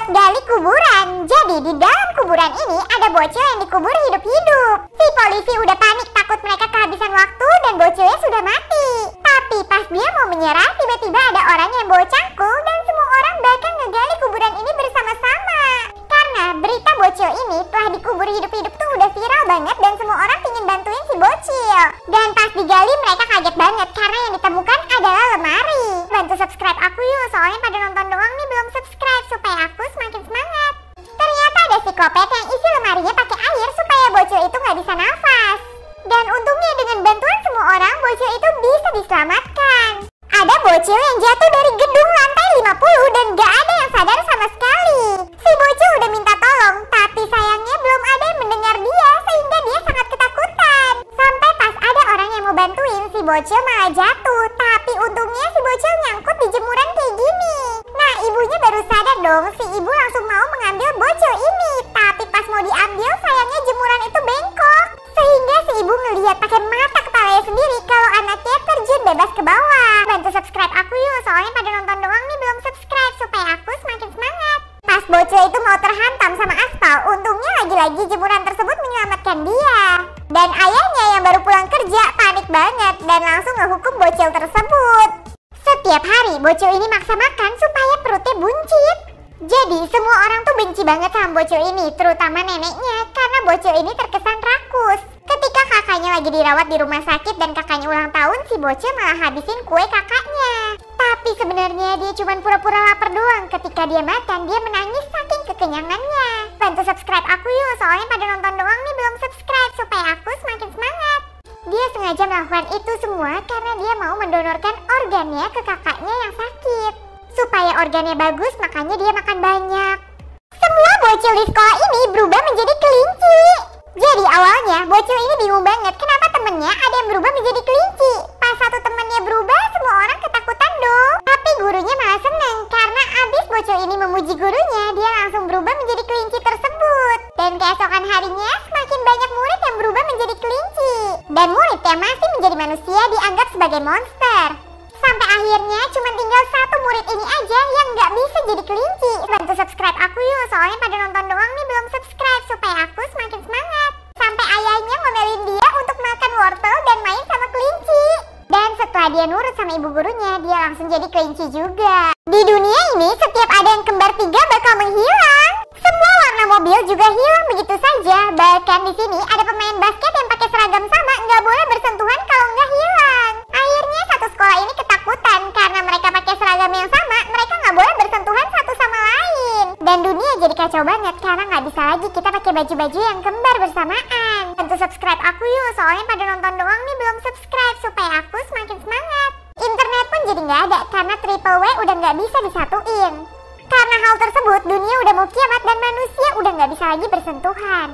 buat gali kuburan. Jadi di dalam kuburan ini ada bocil yang dikubur hidup-hidup. Si polisi udah panik takut mereka kehabisan waktu dan bocilnya sudah mati. Tapi pas dia mau menyerah, tiba-tiba ada orang yang bawa cangkul dan semua orang bahkan ngegali kuburan ini bersama-sama. Karena berita bocil ini telah dikubur hidup-hidup tuh udah viral banget dan semua orang pingin bantuin si bocil. Dan pas digali mereka kaget banget karena yang ditemukan adalah lemari. Bantu subscribe aku yuk, soalnya pada nonton doang nih belum subscribe supaya aku semakin semangat. Ternyata ada si kopet yang isi lemarinya pakai air supaya bocil itu nggak bisa nafas. Dan untungnya dengan bantuan semua orang, bocil itu bisa diselamatkan. Ada bocil yang jatuh dari gedung lantai 50 dan gak ada yang sadar sama sekali. Si bocil udah minta tolong, tapi sayangnya belum ada yang mendengar dia sehingga dia sangat ketakutan. Sampai pas ada orang yang mau bantuin, si bocil malah jatuh. Tapi untungnya si bocil nyangkut di jemuran kayak gini. Nah, ibunya baru sadar dong, si ibu langsung mau mengambil bocil ini. Tapi pas mau diambil, sayangnya jemuran itu bengkok. Sehingga si ibu ngeliat pakai mata kepalanya sendiri kalau anaknya terjun bebas ke bawah. Bantu subscribe aku yuk, soalnya pada nonton doang nih belum subscribe supaya aku semakin semangat. Pas bocil itu mau terhantam sama aspal, untungnya lagi-lagi jemuran tersebut menyelamatkan dia. Dan ayahnya yang baru pulang kerja panik banget dan langsung ngehukum bocil tersebut. Setiap hari bocil ini maksa makan supaya perutnya buncit. Jadi semua orang tuh benci banget sama bocil ini, terutama neneknya, karena bocil ini terkesan rakus. Ketika kakaknya lagi dirawat di rumah sakit dan kakaknya ulang tahun, si bocil malah habisin kue kakaknya. Tapi sebenarnya dia cuma pura-pura lapar doang. Ketika dia makan, dia menangis saking kekenyangannya. Bantu subscribe aku yuk, soalnya pada nonton doang nih belum subscribe supaya aku semakin semangat. Dia sengaja melakukan itu semua karena dia mau mendonorkan organnya ke kakaknya yang sakit. Supaya organnya bagus, makanya dia makan banyak. Semua bocil di sekolah ini berubah menjadi kelinci. Jadi awalnya bocil ini bingung banget kenapa temennya ada yang berubah menjadi kelinci. Pas satu temennya berubah, semua orang ketakutan dong. Tapi gurunya malah seneng karena abis bocil ini memuji gurunya, dia langsung berubah menjadi kelinci tersebut. Dan keesokan harinya semakin banyak murid yang berubah menjadi kelinci. Dan murid yang masih menjadi manusia dianggap sebagai monster. Sampai akhirnya cuma tinggal satu murid ini aja yang nggak bisa jadi kelinci. Bantu subscribe aku yuk, soalnya pada nonton doang nih belum subscribe supaya aku semakin semangat. Sampai ayahnya ngomelin dia untuk makan wortel dan main sama kelinci. Dan setelah dia nurut sama ibu gurunya, dia langsung jadi kelinci juga. Di dunia ini setiap ada yang kembar tiga bakal menghilang. Semua warna mobil juga hilang begitu saja. Bahkan di sini ada pemain basket yang pakai seragam sama, nggak boleh bersentuhan kalau nggak hilang. Akhirnya satu sekolah ini ketakutan karena mereka pakai seragam yang sama, mereka nggak boleh bersentuhan satu sama lain. Dan dunia jadi kacau banget karena nggak bisa lagi kita pakai baju-baju yang kembar bersamaan. Bantu subscribe aku yuk, soalnya pada nonton doang nih belum subscribe supaya aku semakin semangat. Internet pun jadi nggak ada karena triple W udah nggak bisa disatuin. Karena hal tersebut, dunia udah mau kiamat dan manusia udah nggak bisa lagi bersentuhan.